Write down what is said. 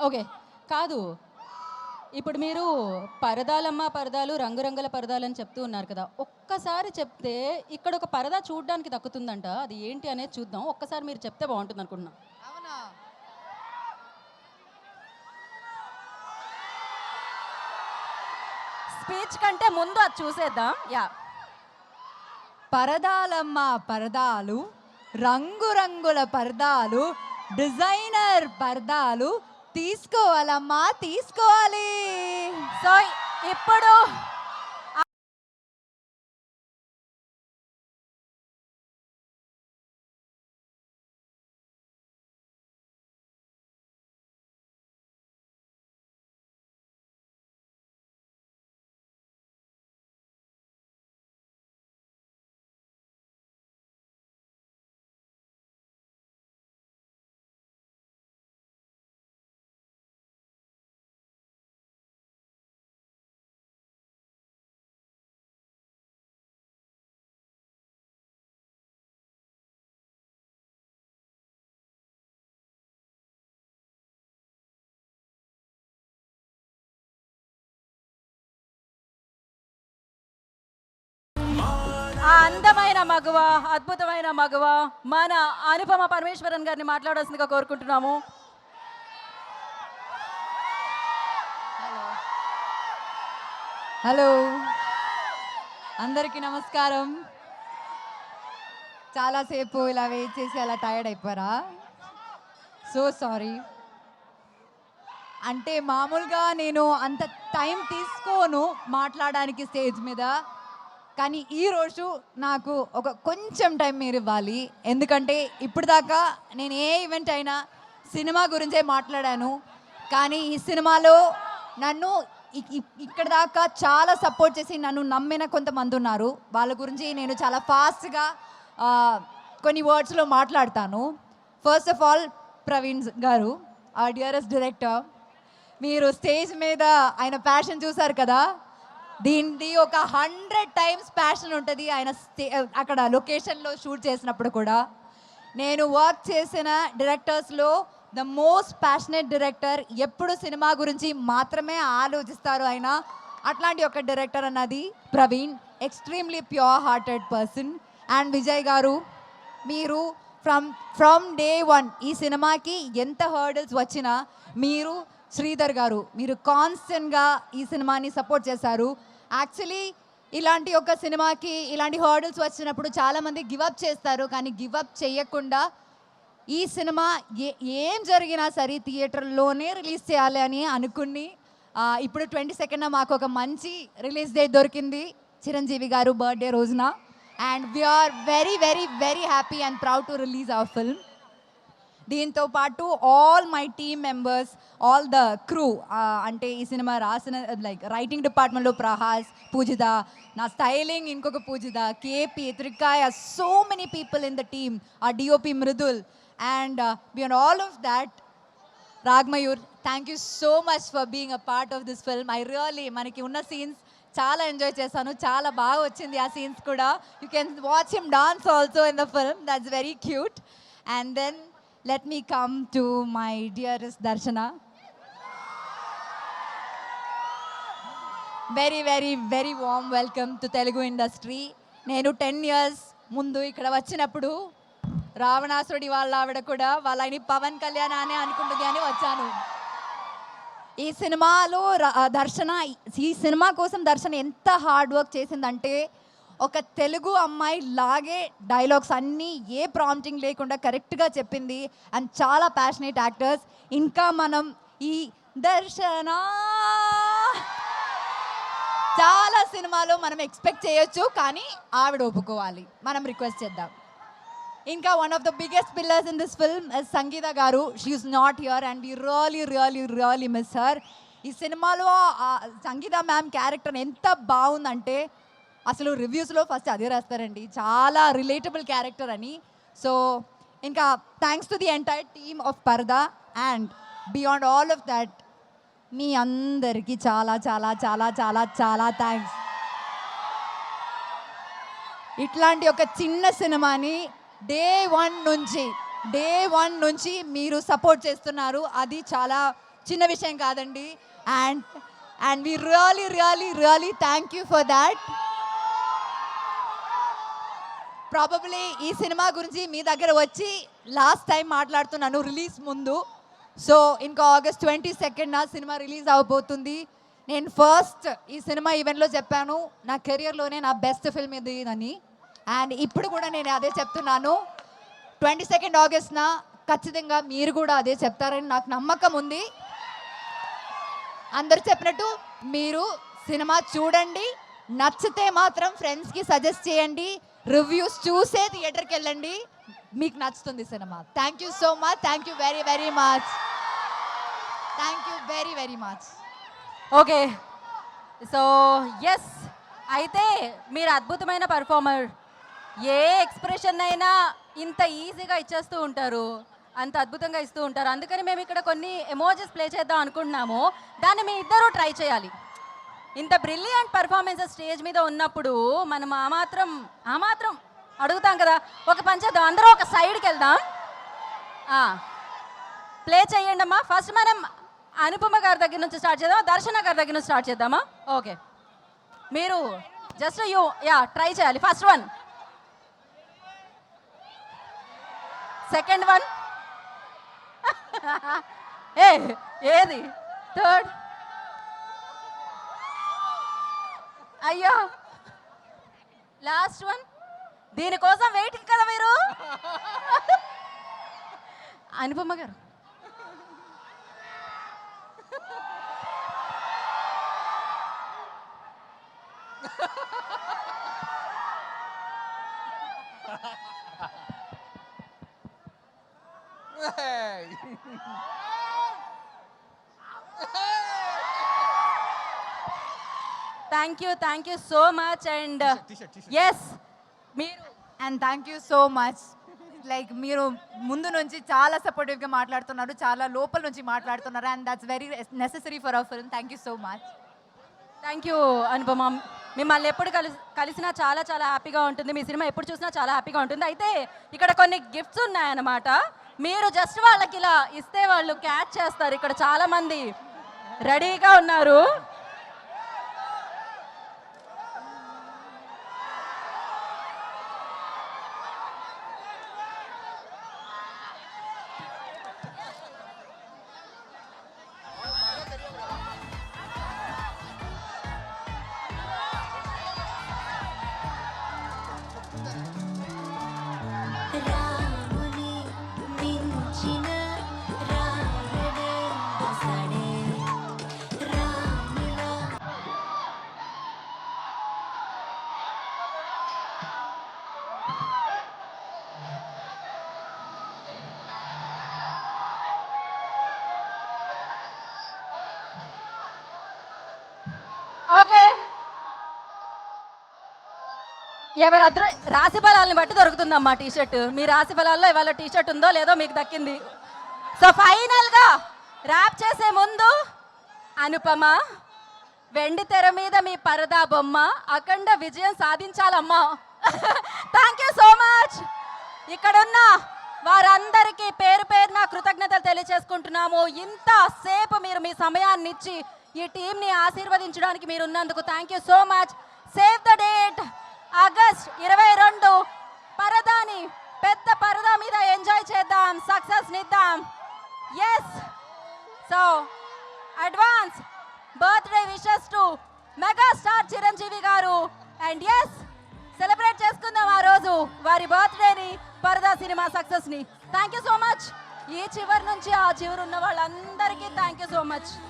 Okay. కాదు. ఇప్పుడు మీరు పరదాలమ్మ పరదాలు, రంగురంగుల పరదాలని చెప్తూ ఉన్నారు కదా! ఒక్కసారి చెప్తే ఇక్కడొక పరదా చూడ్డానికి దక్కుతుందంట. అది ఏంటి అనేది చూద్దాం. ఒక్కసారి మీరు చెప్తే బావుంటుందనుకుంటున్నా. అవునా? స్పీచ్ కంటే ముందు అది చూసేద్దాం. యాహ్! పరదాలమ్మ పరదాలు, రంగురంగుల పరదాలు, డిజైనర్ పరదాలు తీసుకోవాలమ్మా తీసుకోవాలి. సో, ఇప్పుడు ఆ అందమైన మగువ, అద్భుతమైన మగువ మన అనుపమ పరమేశ్వరన్ గారిని మాట్లాడాల్సిందిగా కోరుకుంటున్నాము. హలో, అందరికీ నమస్కారం. చాలాసేపు ఇలా వెయిట్ చేసి అలా టైర్డ్ అయిపోయారా? So sorry. అంటే మామూలుగా నేను అంత టైం తీసుకోను మాట్లాడడానికి స్టేజ్ మీద, కానీ ఈరోజు నాకు ఒక కొంచెం టైం మీరు ఇవ్వాలి. ఎందుకంటే ఇప్పుడు దాకా నేను ఏ ఈవెంట్ అయినా సినిమా గురించే మాట్లాడాను, కానీ ఈ సినిమాలో నన్ను ఇక్కడ దాకా చాలా సపోర్ట్ చేసి నన్ను నమ్మిన కొంతమంది ఉన్నారు. వాళ్ళ గురించి నేను చాలా ఫాస్ట్గా కొన్ని వర్డ్స్లో మాట్లాడతాను. ఫస్ట్ ఆఫ్ ఆల్ ప్రవీణ్ గారు, ఆ డియరెస్ట్ డైరెక్టర్, మీరు స్టేజ్ మీద ఆయన ప్యాషన్ చూసారు కదా, దీనిది ఒక 100 టైమ్స్ ప్యాషన్ ఉంటుంది ఆయన అక్కడ లొకేషన్లో షూట్ చేసినప్పుడు కూడా. నేను వర్క్ చేసిన డైరెక్టర్స్లో ద మోస్ట్ ప్యాషనెట్ డైరెక్టర్, ఎప్పుడు సినిమా గురించి మాత్రమే ఆలోచిస్తారు ఆయన. అట్లాంటి ఒక డైరెక్టర్ అన్నది Praveen, extremely pure hearted person. And Vijay గారు, మీరు ఫ్రమ్ డే వన్ ఈ సినిమాకి ఎంత హర్డల్స్ వచ్చినా మీరు, శ్రీధర్ గారు, మీరు కాన్స్టెంట్గా ఈ సినిమాని సపోర్ట్ చేశారు. యాక్చువల్లీ ఇలాంటి ఒక సినిమాకి ఇలాంటి హర్డల్స్ వచ్చినప్పుడు చాలామంది గివప్ చేస్తారు, కానీ గివప్ చేయకుండా ఈ సినిమా ఏం జరిగినా సరే థియేటర్లోనే రిలీజ్ చేయాలి అని అనుకుని ఇప్పుడు 22న మాకు ఒక మంచి రిలీజ్ డేట్ దొరికింది చిరంజీవి గారు బర్త్డే రోజున. And we are very very very happy and proud to release our film. దీంతో పాటు all my team members, all the crew, అంటే ఈ సినిమా రాసిన లైక్ రైటింగ్ డిపార్ట్మెంట్లో ప్రహాస్, పూజిత, నా స్టైలింగ్ ఇంకొక Pujitha, KP, Trikaya, so many people in the team, ఆ DOP Mrudul, and beyond all of that Ragmayur, thank you so much for being a part of this film. I really మనకి ఉన్న scenes చాలా enjoy చేశాను, చాలా బాగా వచ్చింది ఆ సీన్స్ కూడా. You can watch him dance also in the film, that's very cute. And then let me come to my dearest Darshana. Very very very warm welcome to Telugu industry. నేను 10 years ముందు ఇక్కడ వచ్చినప్పుడు రావణాసురుడి వాళ్ళ ఆవిడ కూడా వాళ్ళని పవన్ కళ్యాణ్ అనే అనుకుంటుంది అని వచ్చాను. ఈ సినిమాలో దర్శన, ఈ సినిమా కోసం దర్శన ఎంత హార్డ్ వర్క్ చేసిందంటే, ఒక తెలుగు అమ్మాయి లాగే డైలాగ్స్ అన్నీ ఏ ప్రాంప్టింగ్ లేకుండా కరెక్ట్గా చెప్పింది. అండ్ చాలా ప్యాషనేట్ యాక్టర్స్. ఇంకా మనం ఈ దర్శన చాలా సినిమాలో మనం ఎక్స్పెక్ట్ చేయొచ్చు, కానీ ఆవిడ ఒప్పుకోవాలి, మనం రిక్వెస్ట్ చేద్దాం. ఇంకా one of the biggest pillars in this film is Sangeetha garu. She is not here and we really really really miss her. ఈ సినిమాలో సంగీత మ్యామ్ క్యారెక్టర్ ఎంత బాగుందంటే అసలు రివ్యూస్లో ఫస్ట్ అదే రాస్తారండి, చాలా రిలేటబుల్ క్యారెక్టర్ అని. సో ఇంకా thanks to the entire team of Parada. And beyond all of that మీ అందరికీ చాలా చాలా చాలా చాలా చాలా థ్యాంక్స్. ఇట్లాంటి ఒక చిన్న సినిమాని డే వన్ నుంచి మీరు సపోర్ట్ చేస్తున్నారు, అది చాలా చిన్న విషయం కాదండి. And and we really really really thank you for that. Probably ఈ సినిమా గురించి మీ దగ్గర వచ్చి లాస్ట్ టైం మాట్లాడుతున్నాను రిలీజ్ ముందు. సో ఇంకా ఆగస్ట్ 22nd నా సినిమా రిలీజ్ అవబోతుంది. నేను ఫస్ట్ ఈ సినిమా ఈవెంట్లో చెప్పాను నా కెరియర్లోనే నా బెస్ట్ ఫిల్మ్ ఇది అని. అండ్ ఇప్పుడు కూడా నేను అదే చెప్తున్నాను. 22nd ఆగస్ట్న ఖచ్చితంగా మీరు కూడా అదే చెప్తారని నాకు నమ్మకం ఉంది. అందరు చెప్పినట్టు మీరు సినిమా చూడండి, నచ్చితే మాత్రం ఫ్రెండ్స్కి సజెస్ట్ చేయండి, రివ్యూస్ చూసే థియేటర్కి వెళ్ళండి, మీకు నచ్చుతుంది సినిమా. Thank you so much. Thank you very very much. Thank you very very much. Okay, so yes, అయితే మీరు అద్భుతమైన పర్ఫార్మర్. ఏ ఎక్స్ప్రెషన్ అయినా ఇంత ఈజీగా ఇచ్చేస్తూ ఉంటారు, అంత అద్భుతంగా ఇస్తూ ఉంటారు. అందుకని మేము ఇక్కడ కొన్ని ఎమోజెస్ ప్లే చేద్దాం అనుకుంటున్నాము. దాన్ని మీ ఇద్దరూ ట్రై చేయాలి. ఇంత బ్రిలియంట్ పర్ఫార్మెన్సెస్ స్టేజ్ మీద ఉన్నప్పుడు మనం ఆ మాత్రం అడుగుతాం కదా. ఒక పని చేద్దాం, అందరూ ఒక సైడ్కి వెళ్దాం. ప్లే చేయండి అమ్మా. ఫస్ట్ మనం అనుపమ గారి దగ్గర నుంచి స్టార్ట్ చేద్దాం, దర్శన గారి దగ్గర నుంచి స్టార్ట్ చేద్దామా? ఓకే, మీరు జస్ట్ ట్రై చేయాలి. ఫస్ట్ వన్, సెకండ్ వన్, ఏది థర్డ్, అయ్యో లాస్ట్ వన్. దీనికోసం వెయిటింగ్ కదా మీరు. Anupama garu thank you so much. And yes, మీరు and thank you so much. Like మీరు ముందు నుంచి చాలా సపోర్టివ్గా మాట్లాడుతున్నారు, చాలా లోపల నుంచి మాట్లాడుతున్నారు. And that's very necessary for hour film. Thank you so much. Thank you Anupama. మిమ్మల్ని ఎప్పుడు కలిసినా చాలా చాలా హ్యాపీగా ఉంటుంది. మీ సినిమా ఎప్పుడు చూసినా చాలా హ్యాపీగా ఉంటుంది. అయితే ఇక్కడ కొన్ని గిఫ్ట్స్ ఉన్నాయన్నమాట. మీరు జస్ట్ వాళ్ళకి ఇలా ఇస్తే వాళ్ళు క్యాచ్ చేస్తారు. ఇక్కడ చాలా మంది రెడీగా ఉన్నారు. రాముని మించిన రాయుడే వసడే రాములా. ఓకే, ఎవరి రాశి ఫలాలను బట్టి దొరుకుతుందమ్మా టీషర్ట్. మీ రాశి ఫలాల్లో ఇవాళ టీషర్ట్ ఉందో లేదో మీకు దక్కింది. సో ఫైనల్గా ర్యాప్ చేసే ముందు అనుపమ, వెండి తెర మీద మీ పరదా బొమ్మ అఖండ విజయం సాధించాలమ్మా. Thank you so much. ఇక్కడున్న వారందరికీ పేరు పేరున కృతజ్ఞతలు తెలియజేసుకుంటున్నాము. ఇంతసేపు మీరు మీ సమయాన్ని ఇచ్చి ఈ టీంని ఆశీర్వదించడానికి మీరు ఉన్నందుకు thank you so much. Save the date, August 22. పరదాని పెద్ద పరదా మీద ఎంజాయ్ చేద్దాం, సక్సెస్ నిద్దాం. Yes, so advance birthday wishes to megastar Chiranjeevi garu. And yes, celebrate చేసుకుందాం ఆ రోజు వారి బర్త్డేని, పరదా సినిమా సక్సెస్ని. Thank you so much. ఈ చివరి నుంచి ఆ చివరి ఉన్న వాళ్ళందరికీ థ్యాంక్ యూ సో మచ్.